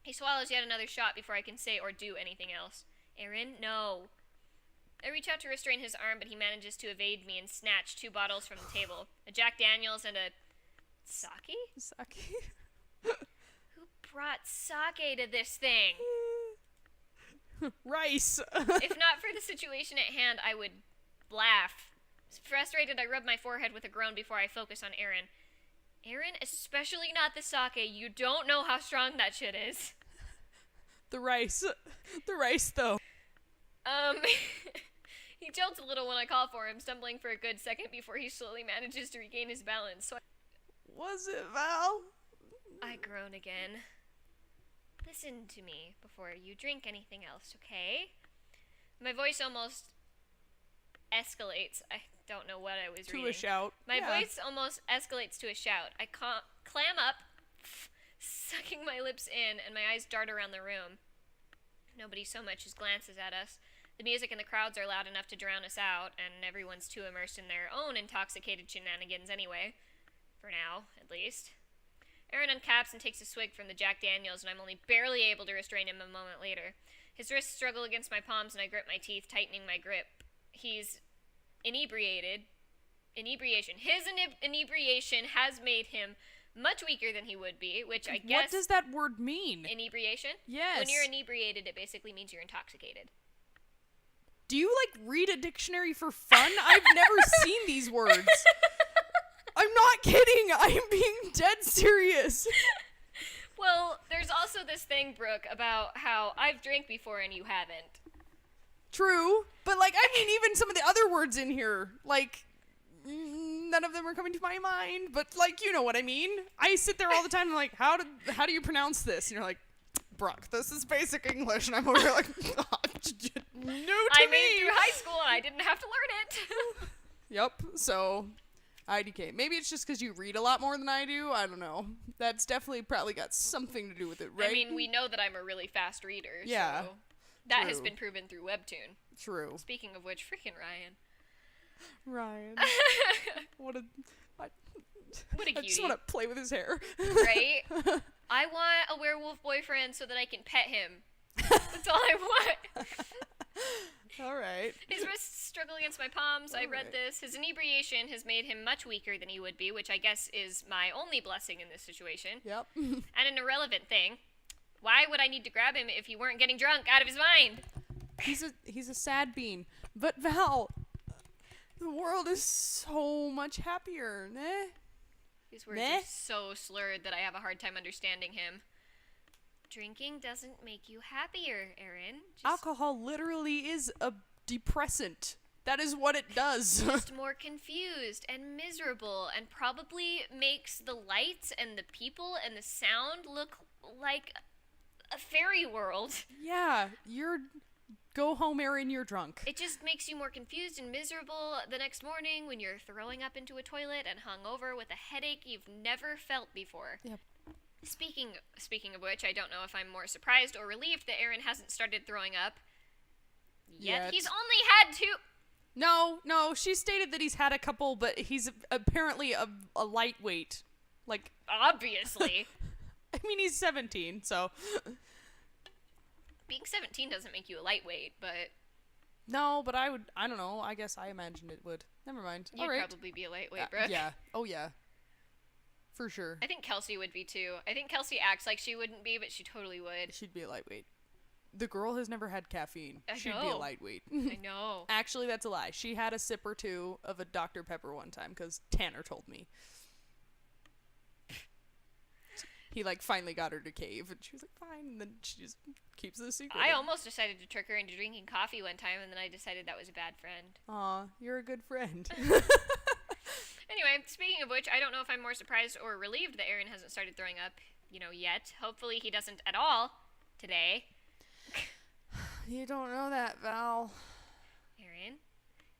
He swallows yet another shot before I can say or do anything else. Aaron, no. I reach out to restrain his arm, but he manages to evade me and snatch 2 bottles from the table. A Jack Daniels and a... Sake? Sake? Who brought sake to this thing? Rice. If not for the situation at hand, I would laugh. Frustrated, I rub my forehead with a groan before I focus on Aaron. Aaron, especially not the sake. You don't know how strong that shit is. The rice. The rice, though. He jolts a little when I call for him, stumbling for a good second before he slowly manages to regain his balance. So Was it, Val? I groan again. Listen to me before you drink anything else, okay? My voice almost escalates. I don't know what I was reading. To a shout. My voice almost escalates to a shout. I clam up, sucking my lips in, and my eyes dart around the room. Nobody so much as glances at us. The music and the crowds are loud enough to drown us out, and everyone's too immersed in their own intoxicated shenanigans anyway. For now, at least. Aaron uncaps and takes a swig from the Jack Daniels, and I'm only barely able to restrain him a moment later. His wrists struggle against my palms, and I grip my teeth, tightening my grip. He's inebriated. His inebriation has made him much weaker than he would be, which I guess... What does that word mean? Inebriation? Yes. When you're inebriated, it basically means you're intoxicated. Do you, read a dictionary for fun? I've never seen these words. I'm not kidding. I'm being dead serious. Well, there's also this thing, Brooke, about how I've drank before and you haven't. True. But, even some of the other words in here, none of them are coming to my mind. But, you know what I mean. I sit there all the time and I'm like, how do you pronounce this? And you're like, Brooke, this is basic English. And I'm over here like, new to me. I made it through high school and I didn't have to learn it. Yep. So, IDK. Maybe it's just because you read a lot more than I do. I don't know. That's definitely probably got something to do with it, right? I mean, we know that I'm a really fast reader. Yeah. So that True. has been proven through Webtoon. True. Speaking of which, freaking Ryan. Ryan. What a What a cutie. I just want to play with his hair. Right? I want a werewolf boyfriend so that I can pet him. That's all I want. All right. His wrists struggle against my palms. I read this. His inebriation has made him much weaker than he would be, which I guess is my only blessing in this situation. Yep. And an irrelevant thing. Why would I need to grab him if he weren't getting drunk out of his mind? He's a sad bean. But Val, the world is so much happier, né? These words are so slurred that I have a hard time understanding him. Drinking doesn't make you happier, Aaron. Alcohol literally is a depressant. That is what it does. Just more confused and miserable, and probably makes the lights and the people and the sound look like a fairy world. Yeah, go home, Aaron, you're drunk. It just makes you more confused and miserable the next morning when you're throwing up into a toilet and hungover with a headache you've never felt before. Yep. Speaking of which, I don't know if I'm more surprised or relieved that Aaron hasn't started throwing up yet. He's only had 2. No, she stated that he's had a couple, but he's apparently a lightweight. Obviously. I mean, he's 17, so... Being 17 doesn't make you a lightweight, but... No, but I don't know, I guess I imagined it would. Never mind. You'd probably be a lightweight, Brooke. Yeah. Oh, yeah. For sure. I think Kelci would be, too. I think Kelci acts like she wouldn't be, but she totally would. She'd be a lightweight. The girl has never had caffeine. She'd be a lightweight. I know. Actually, that's a lie. She had a sip or two of a Dr. Pepper one time, because Tanner told me. He, finally got her to cave, and she was like, fine, and then she just keeps it a secret. I almost decided to trick her into drinking coffee one time, and then I decided that was a bad friend. Aw, you're a good friend. Anyway, speaking of which, I don't know if I'm more surprised or relieved that Aaron hasn't started throwing up, yet. Hopefully he doesn't at all today. You don't know that, Val. Aaron,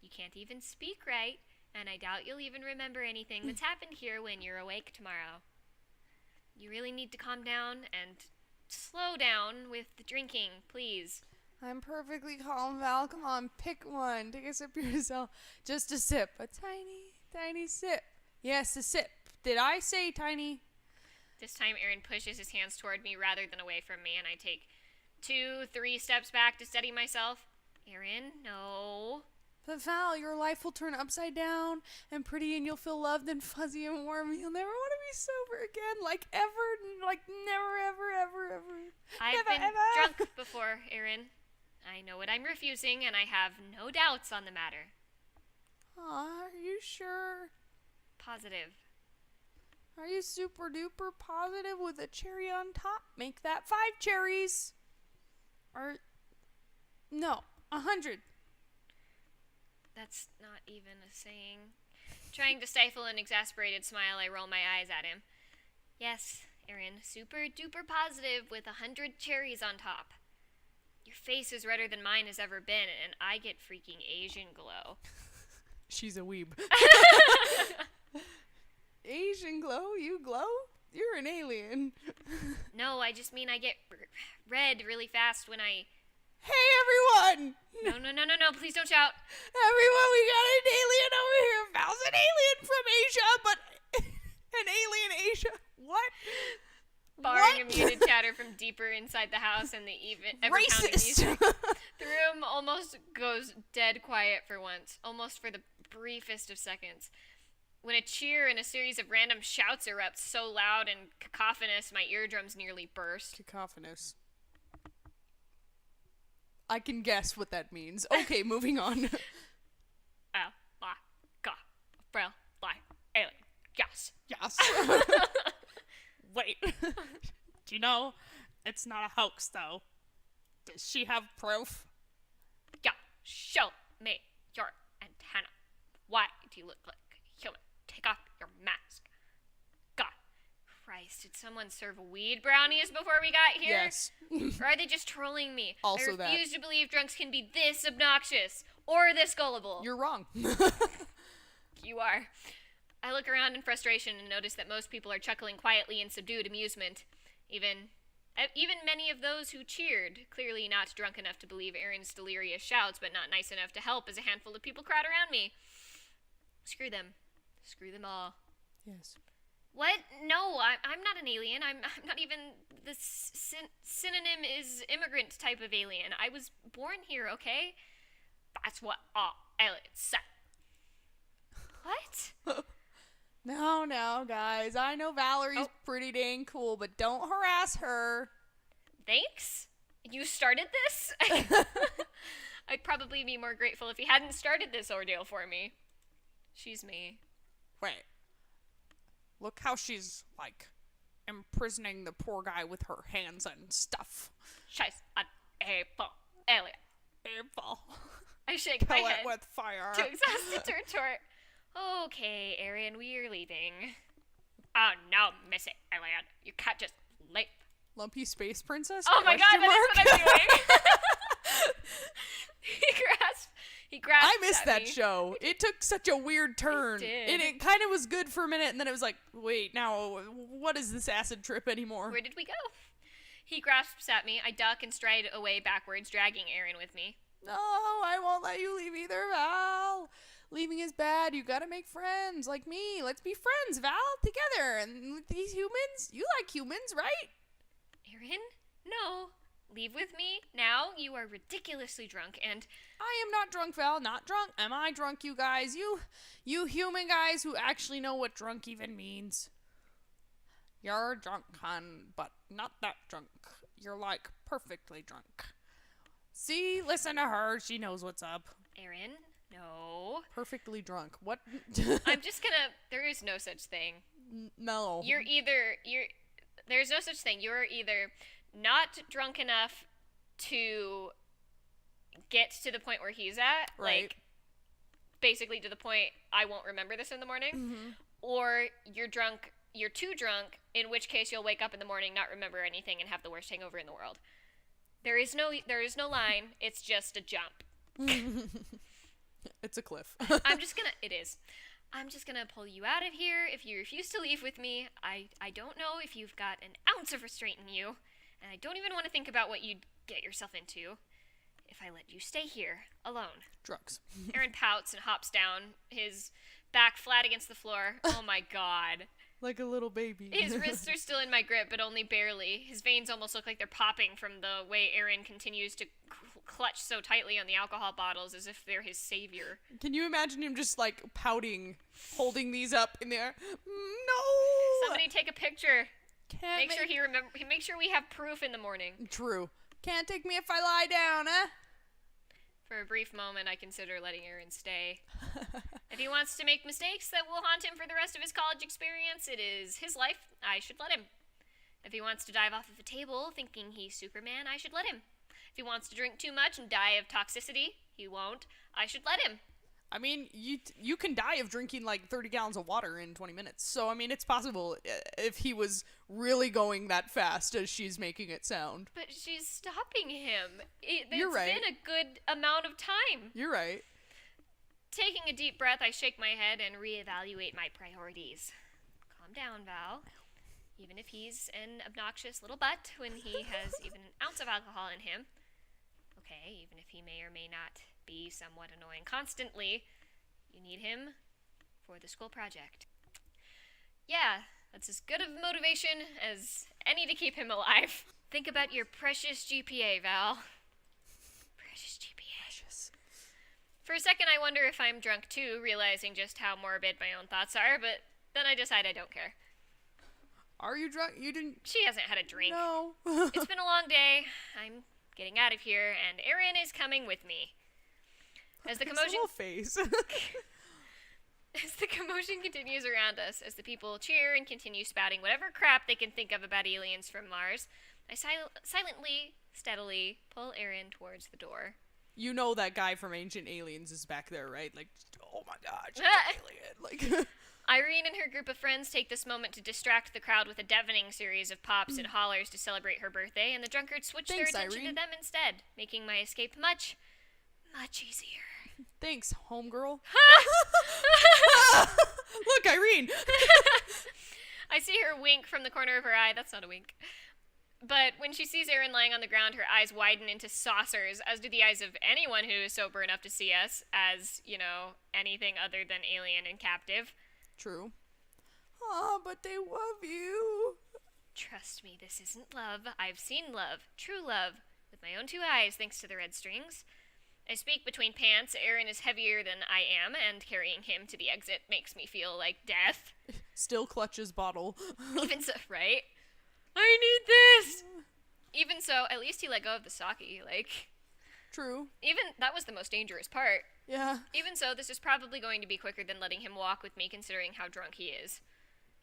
you can't even speak right, and I doubt you'll even remember anything that's happened here when you're awake tomorrow. You really need to calm down and slow down with the drinking, please. I'm perfectly calm, Val. Come on, pick one. Take a sip yourself. Just a sip. A tiny, tiny sip. Yes, a sip. Did I say tiny? This time, Aaron pushes his hands toward me rather than away from me, and I take 2-3 steps back to steady myself. Aaron, no. But Val, your life will turn upside down and pretty, and you'll feel loved and fuzzy and warm. You'll never want to be sober again, like ever, like never, ever, ever, ever. I've never, been ever. drunk before, Aaron. I know what I'm refusing, and I have no doubts on the matter. Aw, are you sure? Positive. Are you super duper positive with a cherry on top? Make that 5 cherries. Or, no, 100. That's not even a saying. Trying to stifle an exasperated smile, I roll my eyes at him. Yes, Aaron, super duper positive with 100 cherries on top. Your face is redder than mine has ever been, and I get freaking Asian glow. She's a weeb. Asian glow? You glow? You're an alien. No, I just mean I get red really fast when I... Hey, everyone! No, please don't shout. Everyone, we got an alien over here. Val's an alien from Asia, but an alien Asia. What? Barring a What? muted chatter from deeper inside the house and the even ever-pounding Racist. music, the room almost goes dead quiet for once, almost for the briefest of seconds. When a cheer and a series of random shouts erupt so loud and cacophonous, my eardrums nearly burst. Cacophonous. I can guess what that means. Okay, moving on. Alien. Yes. Yes. Wait. Do you know it's not a hoax, though? Does she have proof? Yeah. Show me your antenna. Why do you look like a human? Take off your mask. God. Christ, did someone serve weed brownies before we got here? Yes. Or are they just trolling me? Also I that. refuse to believe drunks can be this obnoxious or this gullible. You're wrong. You are. I look around in frustration and notice that most people are chuckling quietly in subdued amusement. Even many of those who cheered, clearly not drunk enough to believe Aaron's delirious shouts, but not nice enough to help as a handful of people crowd around me. Screw them. Screw them all. Yes. What? No, I'm not an alien. I'm not even the synonym is immigrant type of alien. I was born here, okay? That's what all aliens say. What? No, guys. I know Valerie's pretty dang cool, but don't harass her. Thanks? You started this? I'd probably be more grateful if you hadn't started this ordeal for me. She's me. Wait. Look how she's, like, imprisoning the poor guy with her hands and stuff. She's an able alien. Able. I shake my Kill head. it with fire. Too exhausted to retort. Okay, Aaron, we're leaving. Oh no, Miss Alien. You can't just leave. Lumpy space princess? Oh my god, Question that is mark? what I'm doing. He grasped I missed at that me. show. It took such a weird turn. did. And it kind of was good for a minute, and then it was like, wait, now, what is this acid trip anymore? Where did we go? He grasps at me. I duck and stride away backwards, dragging Aaron with me. No, I won't let you leave either, Val. Leaving is bad. You gotta make friends, like me. Let's be friends, Val, together. And with these humans, you like humans, right? Aaron? No. Leave with me now. You are ridiculously drunk, and I am not drunk, Val. Not drunk. Am I drunk, you guys? You human guys who actually know what drunk even means. You're drunk, hon, but not that drunk. You're, like, perfectly drunk. See? Listen to her. She knows what's up. Aaron, no. Perfectly drunk. What? I'm just gonna. There is no such thing. No. There's no such thing. You're either not drunk enough to get to the point where he's at, Right. like basically to the point I won't remember this in the morning, Mm-hmm. or you're too drunk, in which case you'll wake up in the morning, not remember anything, and have the worst hangover in the world. There is no line. It's just a jump. It's a cliff. I'm just gonna pull you out of here if you refuse to leave with me. I don't know if you've got an ounce of restraint in you, and I don't even want to think about what you'd get yourself into if I let you stay here alone. Drugs. Aaron pouts and hops down, his back flat against the floor. Oh my god. Like a little baby. His wrists are still in my grip, but only barely. His veins almost look like they're popping from the way Aaron continues to clutch so tightly on the alcohol bottles as if they're his savior. Can you imagine him just like pouting, holding these up in the air? No! Somebody take a picture. Can't Make sure we have proof in the morning. True. Can't take me if I lie down, eh? For a brief moment, I consider letting Aaron stay. If he wants to make mistakes that will haunt him for the rest of his college experience, it is his life. I should let him. If he wants to dive off of a table thinking he's Superman, I should let him. If he wants to drink too much and die of toxicity, he won't. I should let him. I mean, you can die of drinking like 30 gallons of water in 20 minutes. So, I mean, it's possible if he was really going that fast as she's making it sound. But she's stopping him. You're right. It's been a good amount of time. You're right. Taking a deep breath, I shake my head and reevaluate my priorities. Calm down, Val. Even if he's an obnoxious little butt when he has even an ounce of alcohol in him. Okay, even if he may or may not be somewhat annoying constantly, you need him for the school project. Yeah, that's as good of motivation as any to keep him alive. Think about your precious GPA, Val. Precious GPA. Precious. For a second, I wonder if I'm drunk too, realizing just how morbid my own thoughts are, but then I decide I don't care. Are you drunk? You didn't... She hasn't had a drink. No. It's been a long day. I'm getting out of here, and Aaron is coming with me. As the commotion... face. As the commotion continues around us, as the people cheer and continue spouting whatever crap they can think of about aliens from Mars, I silently, steadily pull Aaron towards the door. You know that guy from Ancient Aliens is back there, right? Like, oh my god, she's an alien. Like... Irene and her group of friends take this moment to distract the crowd with a deafening series of pops and hollers to celebrate her birthday, and the drunkards switch their attention to them instead, making my escape much, much easier. Thanks, homegirl. Look, Irene! I see her wink from the corner of her eye. That's not a wink. But when she sees Aaron lying on the ground, her eyes widen into saucers, as do the eyes of anyone who is sober enough to see us as, you know, anything other than alien and captive. True. Oh, but they love you. Trust me, this isn't love. I've seen love, true love, with my own two eyes, thanks to the red strings. I speak between pants. Aaron is heavier than I am, and carrying him to the exit makes me feel like death. Still clutches bottle. Even so, right? I need this! Even so, at least he let go of the sake, like... True. Even, that was the most dangerous part. Yeah. Even so, this is probably going to be quicker than letting him walk with me, considering how drunk he is.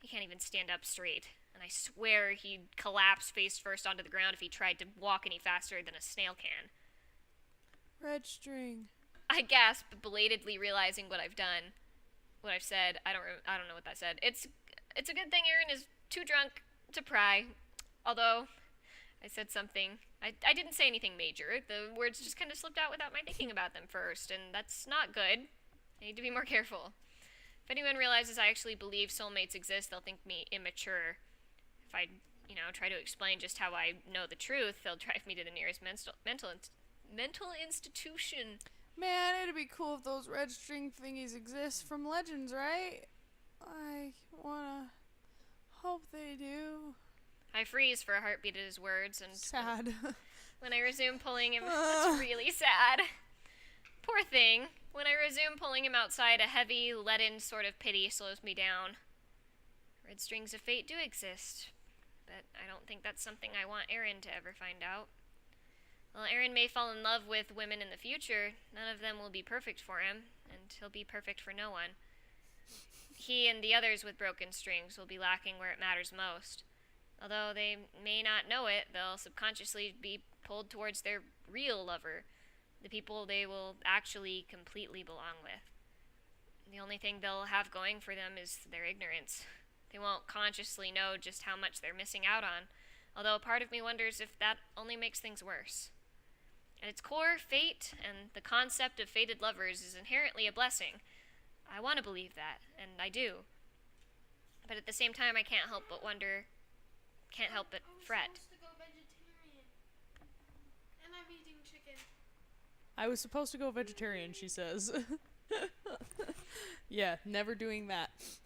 He can't even stand up straight, and I swear he'd collapse face first onto the ground if he tried to walk any faster than a snail can. Red string. I gasp, belatedly realizing what I've done. What I've said. I don't know what that said. It's a good thing Aaron is too drunk to pry. Although, I said something. I didn't say anything major. The words just kind of slipped out without my thinking about them first, and that's not good. I need to be more careful. If anyone realizes I actually believe soulmates exist, they'll think me immature. If I, try to explain just how I know the truth, they'll drive me to the nearest mental institution. Man, it'd be cool if those red string thingies exist from Legends, right? I wanna hope they do. I freeze for a heartbeat at his words, and sad. When I resume pulling him, that's really sad. Poor thing. When I resume pulling him outside, a heavy, leaden sort of pity slows me down. Red strings of fate do exist, but I don't think that's something I want Aaron to ever find out. While Aaron may fall in love with women in the future, none of them will be perfect for him, and he'll be perfect for no one. He and the others with broken strings will be lacking where it matters most. Although they may not know it, they'll subconsciously be pulled towards their real lover, the people they will actually completely belong with. The only thing they'll have going for them is their ignorance. They won't consciously know just how much they're missing out on, although part of me wonders if that only makes things worse. At its core, fate and the concept of fated lovers is inherently a blessing. I want to believe that, and I do. But at the same time, I can't help but wonder... Can't help but fret. I was supposed to go vegetarian, she says. Yeah, never doing that.